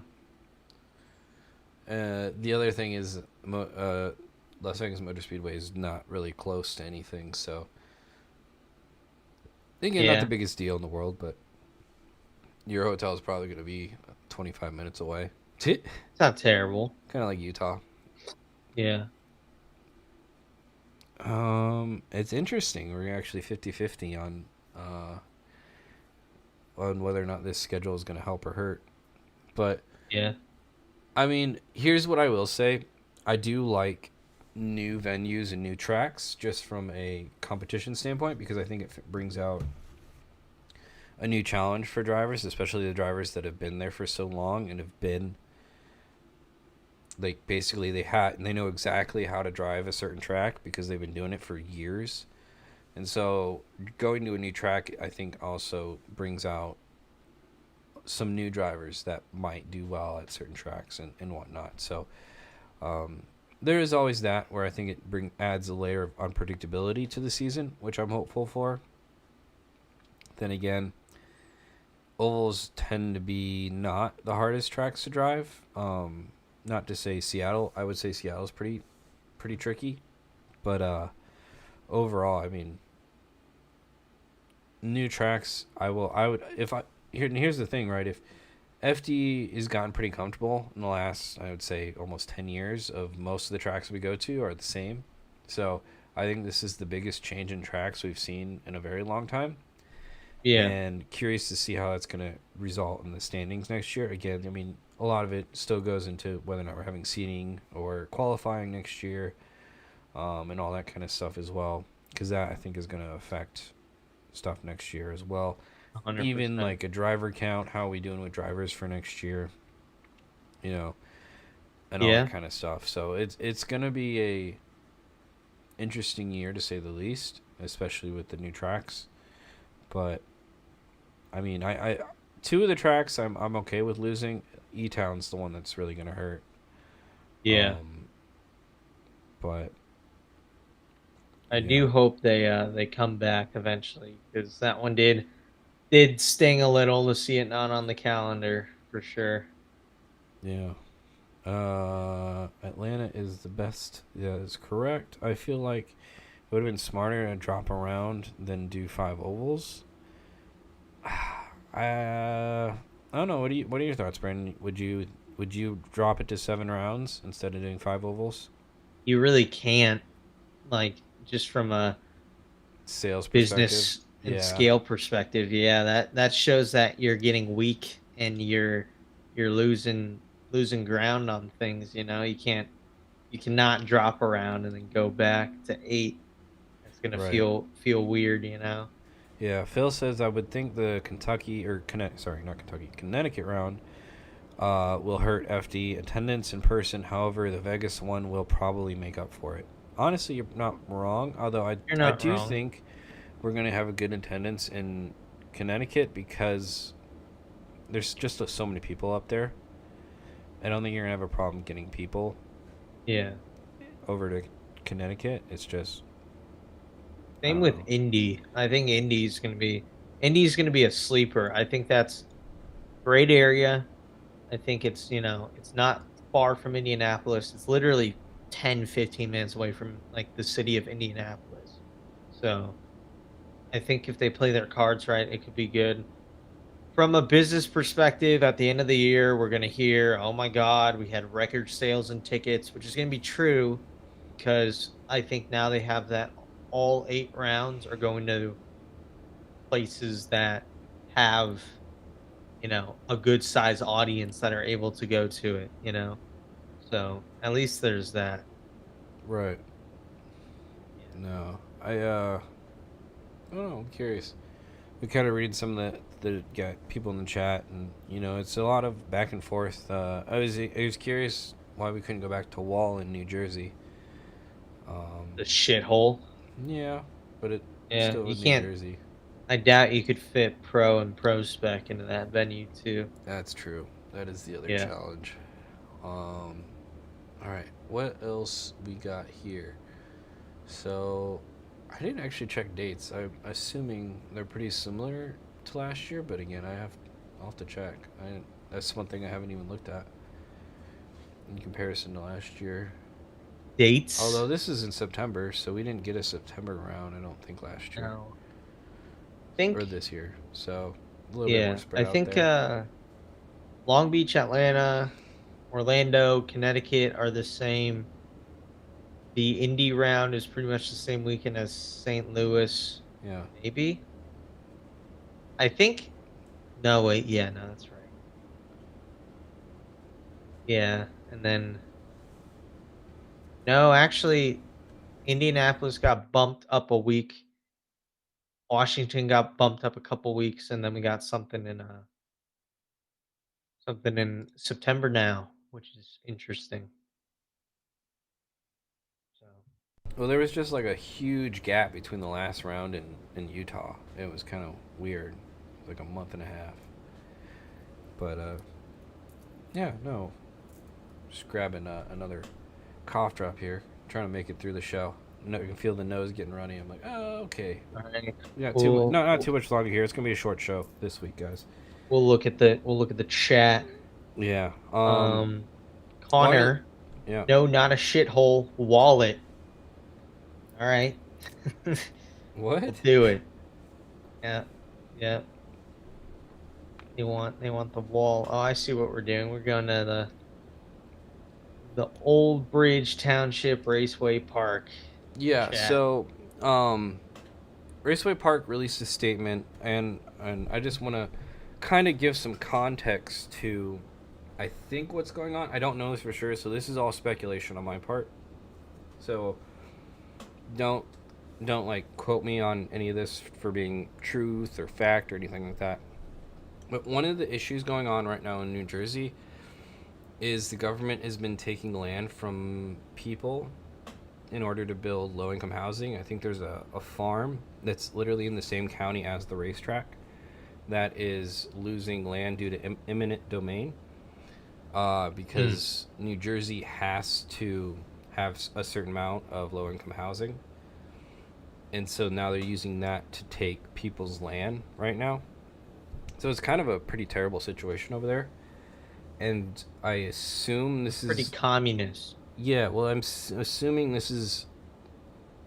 The other thing is, Las Vegas Motor Speedway is not really close to anything. So again, not the Yeah, biggest deal in the world, but your hotel is probably going to be 25 minutes away. kind it's not terrible. of like Utah. Yeah. It's interesting. We're actually 50-50 uh on whether or not this schedule is going to help or hurt. But Yeah. I mean, here's what I will say. I do like new venues and new tracks just from a competition standpoint because I think it brings out a new challenge for drivers, especially the drivers that have been there for so long and have been like basically they know exactly how to drive a certain track because they've been doing it for years. And so going to a new track I think also brings out some new drivers that might do well at certain tracks and whatnot. So um, there is always that where I think it adds a layer of unpredictability to the season, which I'm hopeful for. Then again, ovals tend to be not the hardest tracks to drive. Not to say Seattle. I would say Seattle's pretty tricky, but overall, I mean, new tracks. I would if I here's the thing, right? If FD has gotten pretty comfortable in the last, I would say, almost 10 years of most of the tracks we go to are the same. So I think this is the biggest change in tracks we've seen in a very long time. Yeah. And curious to see how that's going to result in the standings next year. Again, I mean, a lot of it still goes into whether or not we're having seeding or qualifying next year, and all that kind of stuff as well. Because that, I think, is going to affect stuff next year as well. Even 100%. like a driver count, how are we doing with drivers for next year? You know, and all that Yeah. kind of stuff. So it's gonna be a interesting year to say the least, especially with the new tracks. But I mean, I two of the tracks I'm okay with losing. E Town's the one that's really gonna hurt. Yeah. Um, but I yeah, do hope they come back eventually because that one did sting a little to see it not on the calendar for sure. yeah. Atlanta is the best. Yeah, is correct. I feel like it would have been smarter to drop around than do 5 ovals. I don't know. What are your thoughts, Brandon? Would you drop it to 7 rounds instead of doing 5 ovals? You really can't, like, just from a Sales perspective. business and Yeah. scale perspective. Yeah, that shows that you're getting weak and you're losing ground on things. You cannot drop around and then go back to 8. It's gonna Right. feel weird. Yeah. Phil says I would think the sorry, not Kentucky, Connecticut round will hurt FD attendance in person. However, the Vegas one will probably make up for it. Honestly, you're not wrong. Although You're I not do wrong. think we're gonna have a good attendance in Connecticut because there's just so many people up there. I don't think you're gonna have a problem getting people Yeah. over to Connecticut. It's just I Same don't with know. Indy. I think Indy's gonna be a sleeper. I think that's great area. I think it's not far from Indianapolis. It's literally 10, 15 minutes away from like the city of Indianapolis. So I think if they play their cards right, it could be good. From a business perspective, at the end of the year, we're gonna hear, "Oh my God, we had record sales and tickets," which is gonna be true because I think now they have that all 8 rounds are going to places that have a good size audience that are able to go to it. So at least there's that. Right. Yeah. No. I don't know. I'm curious. We kind of read some of the yeah, people in the chat, and it's a lot of back and forth. I was curious why we couldn't go back to Wall in New Jersey. Um, The shithole. yeah, but it Yeah, still you was New can't. Jersey. I doubt you could fit pro and pro spec into that venue too. That's true. That is the other Yeah. challenge. All right. What else we got here? So, I didn't actually check dates. I'm assuming they're pretty similar to last year, but again, I'll have to check. That's one thing I haven't even looked at in comparison to last year. Dates? Although this is in September, so we didn't get a September round, I don't think last year No. or Think this year. So, a little bit more yeah. spread I out think there. Long Beach, Atlanta, Orlando, Connecticut are the same The Indy round is pretty much the same weekend as St. Louis, Yeah. maybe. I think. No, wait. Yeah, no, that's right. Yeah, and then no, actually, Indianapolis got bumped up a week. Washington got bumped up a couple weeks, and then we got something in September now, which is interesting. So Well, there was just like a huge gap between the last round and Utah. It was kind of weird, like a month and a half. But yeah, no, just grabbing another cough drop here, trying to make it through the show. No, you can feel the nose getting runny. I'm like, oh, okay. all right, Yeah, we'll not we'll too much longer here. It's gonna be a short show this week, guys. we'll look at the chat. Yeah. Um, One of Connor, yeah. no, not a shithole wallet. All right, What? we'll do it. Yeah, yeah. They want the wall. Oh, I see what we're doing. We're going to the Old Bridge Township Raceway Park Yeah. chat. So, Raceway Park released a statement, and I just want to kind of give some context to, I think, what's going on. I don't know this for sure, so this is all speculation on my part. So don't don't like quote me on any of this for being truth or fact or anything like that. But one of the issues going on right now in New Jersey is the government has been taking land from people in order to build low income housing. I think there's a farm that's literally in the same county as the racetrack that is losing land due to eminent domain Hmm. because New Jersey has to have a certain amount of low income housing. And so now they're using that to take people's land right now. So it's kind of a pretty terrible situation over there. And I assume this Pretty is, communist. yeah, well, assuming this is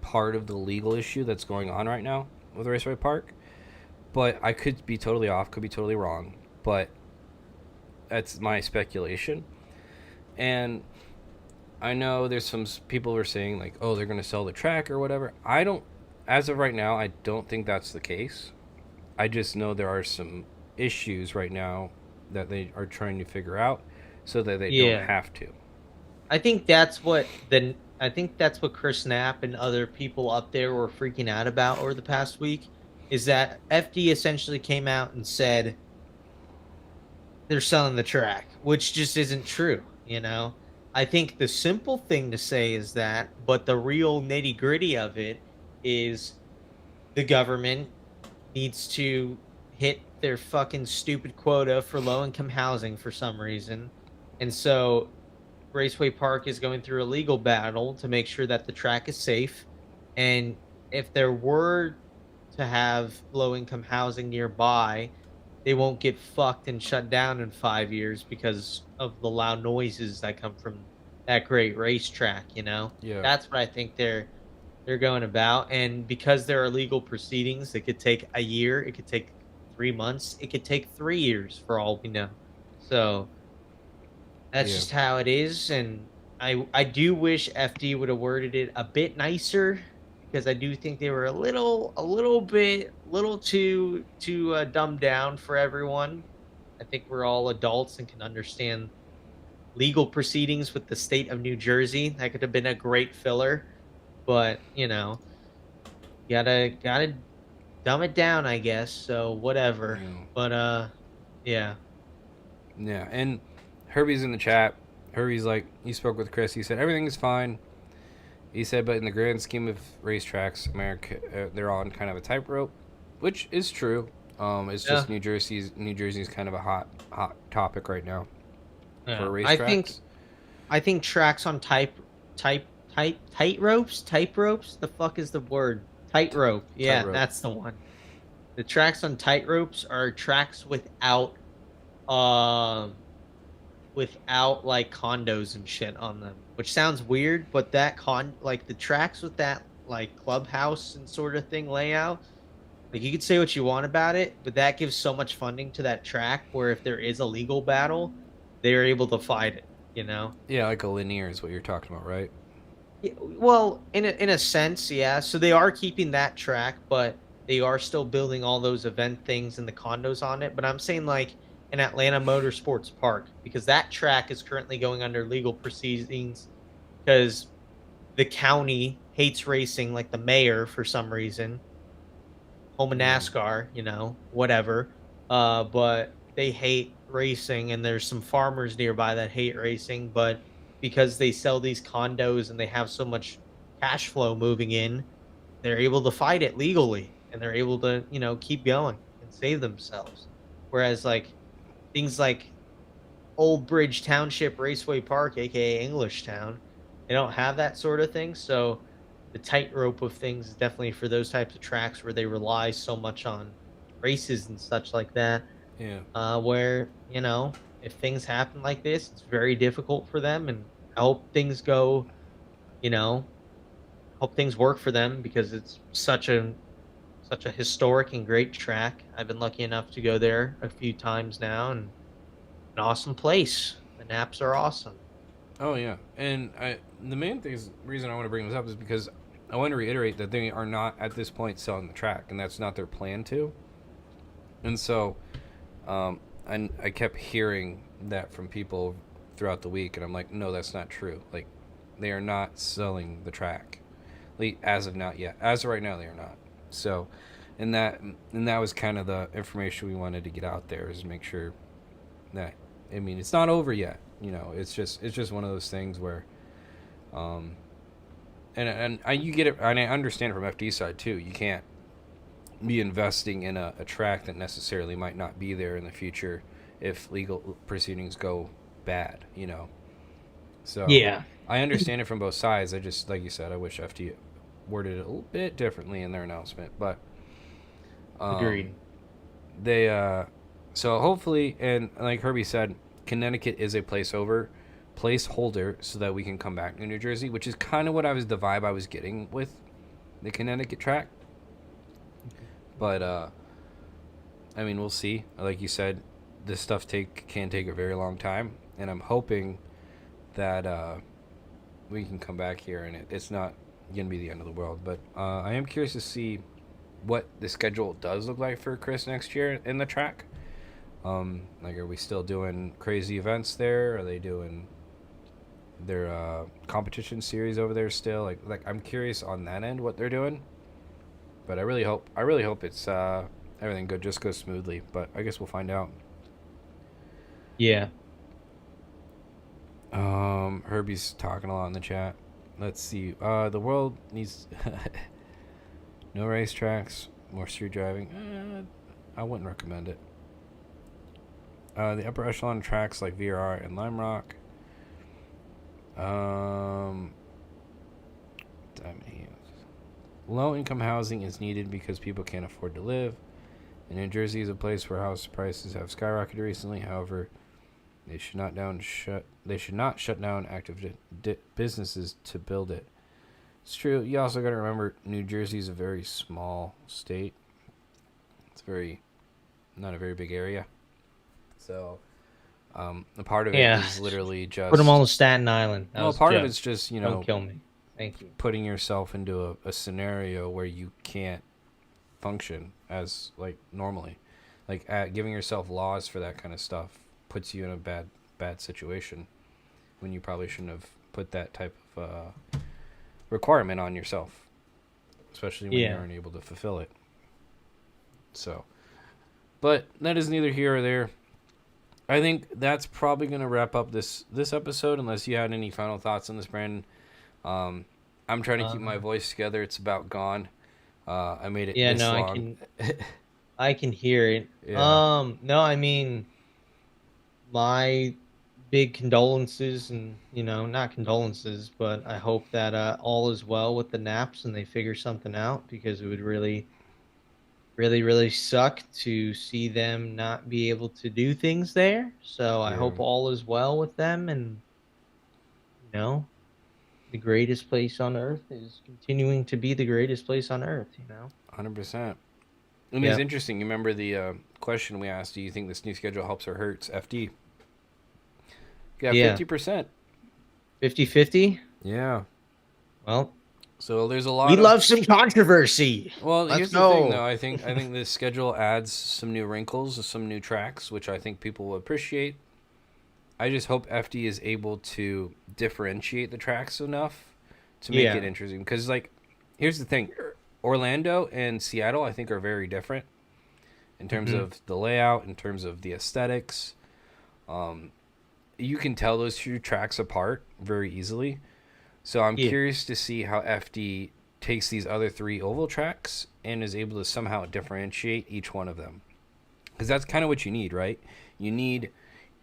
part of the legal issue that's going on right now with Raceway Park. But I could be totally off, could be totally wrong. But that's my speculation. And I know there's some people who are saying, like, oh, they're going to sell the track or whatever. I don't, as of right now, I don't think that's the case. I just know there are some issues right now that they are trying to figure out so that they don't Yeah. have to. I think that's what Chris Knapp and other people up there were freaking out about over the past week is that FD essentially came out and said they're selling the track, which just isn't true, you know? I think the simple thing to say is that, but the real nitty-gritty of it is the government needs to hit their fucking stupid quota for low income housing for some reason. And so Raceway Park is going through a legal battle to make sure that the track is safe. And if there were to have low income housing nearby, they won't get fucked and shut down in 5 years because of the loud noises that come from that great racetrack, you know? Yeah, That's what I think they're going about. And because there are legal proceedings, it could take a year, it could take 3 months, it could take 3 years for all we know. So that's yeah, just how it is, and I do wish FD would have worded it a bit nicer because I do think they were little too dumbed down for everyone. I think we're all adults and can understand legal proceedings with the state of New Jersey. That could have been a great filler, but gotta dumb it down, I guess. So whatever. yeah, But yeah, yeah. And Herbie's in the chat. Herbie's like, he spoke with Chris. He said everything is fine. He said, but in the grand scheme of racetracks, America, they're on kind of a tightrope, which is true. It's yeah, just New Jersey's kind of a hot topic right now for yeah. racetracks. I think tracks on tight ropes, tight ropes. The fuck is the word? Tightrope. Yeah, Tightrope. that's the one. The tracks on tight ropes are tracks um without like condos and shit on them, which sounds weird, but that like the tracks with that like clubhouse and sort of thing layout, like you could say what you want about it, but that gives so much funding to that track where if there is a legal battle, they're able to fight it, you know? Yeah, like a linear is what you're talking about, right? Yeah, well, in a sense, yeah. So they are keeping that track, but they are still building all those event things and the condos on it. But I'm saying like in Atlanta Motorsports Park, because that track is currently going under legal proceedings because the county hates racing, like the mayor for some reason, home of Yeah. NASCAR, whatever. But they hate racing, and there's some farmers nearby that hate racing, but because they sell these condos and they have so much cash flow moving in, they're able to fight it legally and they're able to, keep going and save themselves. Whereas like things like Old Bridge Township Raceway Park, aka Englishtown, they don't have that sort of thing. So the tightrope of things is definitely for those types of tracks where they rely so much on races and such like that. Yeah. Where if things happen like this, it's very difficult for them. And I hope things go, you know, hope things work for them because it's such a historic and great track. I've been lucky enough to go there a few times now, and an awesome place. The naps are awesome. Oh yeah, and the main thing is reason I want to bring this up is because I want to reiterate that they are not at this point selling the track, and that's not their plan to. And so, I kept hearing that from people throughout the week, and I'm like, no, that's not true. Like, they are not selling the track, like, as of not yet. As of right now, they are not. So, and that and that was kind of the information we wanted to get out there is make sure that I mean it's not over yet. It's just one of those things where, um, and you get it, and I understand it from FD side too. You can't be investing in a track that necessarily might not be there in the future if legal proceedings go bad. So Yeah, I understand it from both sides. I just, like you said, I wish FD worded it a little bit differently in their announcement, but um, agreed. they so hopefully, and like Herbie said, Connecticut is a placeholder so that we can come back to New Jersey, which is kind of the vibe I was getting with the Connecticut track. Mhm. But I mean, we'll see. Like you said, this stuff can take a very long time, and I'm hoping that we can come back here and it's not gonna be the end of the world. But I am curious to see what the schedule does look like for Chris next year in the track. Like, are we still doing crazy events there? Are they doing their competition series over there still? Like I'm curious on that end what they're doing. But I really hope it's everything just goes smoothly. But I guess we'll find out. Yeah, Herbie's talking a lot in the chat. Let's see. The world needs no racetracks, more street driving. I wouldn't recommend it. The upper echelon tracks like VRR and Lime Rock. Um, Low income housing is needed because people can't afford to live. And New Jersey is a place where house prices have skyrocketed recently. However, they should not shut down active businesses to build it. It's true. You also got to remember New Jersey is a very small state. It's very not a very big area. So, a part of it yeah. is literally Put them all just on Staten Island. That well, was a part of joke. it's just Don't kill me. Thank you. putting yourself into a scenario where you can't function as like normally, like giving yourself laws for that kind of stuff puts you in a bad situation when you probably shouldn't have put that type of requirement on yourself, especially when you Yeah. aren't able to fulfill it. So, but that is neither here or there. I think that's probably going to wrap up this episode unless you had any final thoughts on this, Brandon. um, I'm trying to keep my Um, voice together. It's about gone. I made it yeah, this no, I long. can I can hear it. Yeah, No, I mean my big condolences and not condolences, but I hope that all is well with the naps and they figure something out because it would really really really suck to see them not be able to do things there. So I yeah, hope all is well with them, and you know the greatest place on earth is continuing to be the greatest place on earth. 100%. And it's Yeah. interesting. You remember the question we asked? Do you think this new schedule helps or hurts FD? Yeah, Yeah. 50%. 50-50. Yeah, Well, So there's a we lot of. love some controversy. Well, Let's here's the thing, though. go. I think this schedule adds some new wrinkles, some new tracks, which I think people will appreciate. I just hope FD is able to differentiate the tracks enough to make it Yeah. interesting. Because, like, here's the thing: Orlando and Seattle, I think, are very different in terms Hmm. of the layout, in terms of the aesthetics. Um, you can tell those two tracks apart very easily. So I'm Yeah. curious to see how FD takes these other three oval tracks and is able to somehow differentiate each one of them. Because that's kind of what you need, right? You need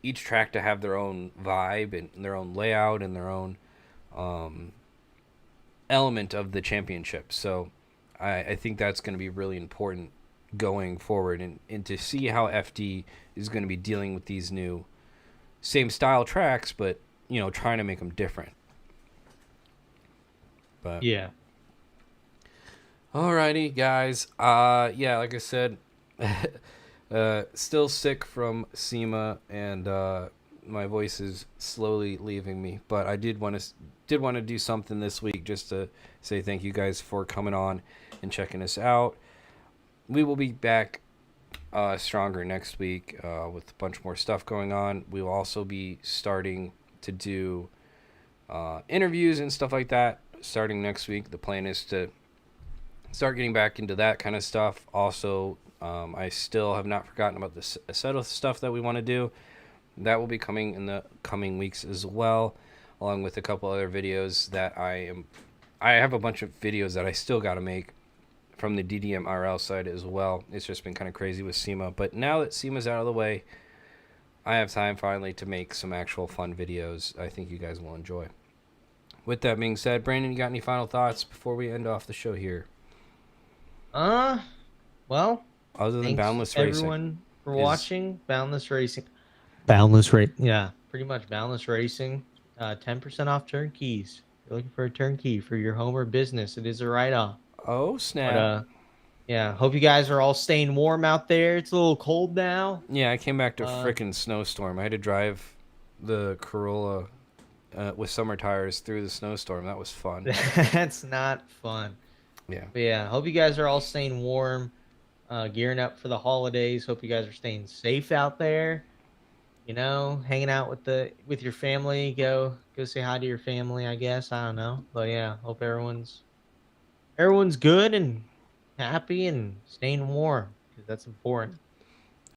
each track to have their own vibe and their own layout and their own um, element of the championship. So I think that's going to be really important going forward, and to see how FD is going to be dealing with these new same style tracks, but trying to make them different. But Yeah. alrighty, guys. Yeah, like I said, still sick from SEMA, and my voice is slowly leaving me. But I did want to do something this week just to say thank you guys for coming on and checking us out. We will be back stronger next week with a bunch more stuff going on. We will also be starting to do interviews and stuff like that starting next week. The plan is to start getting back into that kind of stuff. Also, I still have not forgotten about the Aceto stuff that we want to do. That will be coming in the coming weeks as well, along with a couple other videos that I have a bunch of videos that I still got to make from the DDM side as well. It's just been kind of crazy with SEMA. But now that SEMA's out of the way, I have time finally to make some actual fun videos I think you guys will enjoy. With that being said, Brandon, you got any final thoughts before we end off the show here? Uh, well, Other than thanks Boundless Racing? everyone for Is watching Boundless Racing. Boundless rate. Yeah, pretty much Boundless Racing. 10% off turnkeys. If you're looking for a turnkey for your home or business, it is a write-off. oh But snap. yeah, hope you guys are all staying warm out there. It's a little cold now. Yeah, I came back to Uh, frickin' snowstorm. I had to drive the Corolla with summer tires through the snowstorm. That was fun. that's not fun. Yeah. But yeah, hope you guys are all staying warm, gearing up for the holidays. Hope you guys are staying safe out there. Hanging out with your family. Go say hi to your family, I guess. I don't know. But yeah, hope everyone's good and happy and staying warm because that's important.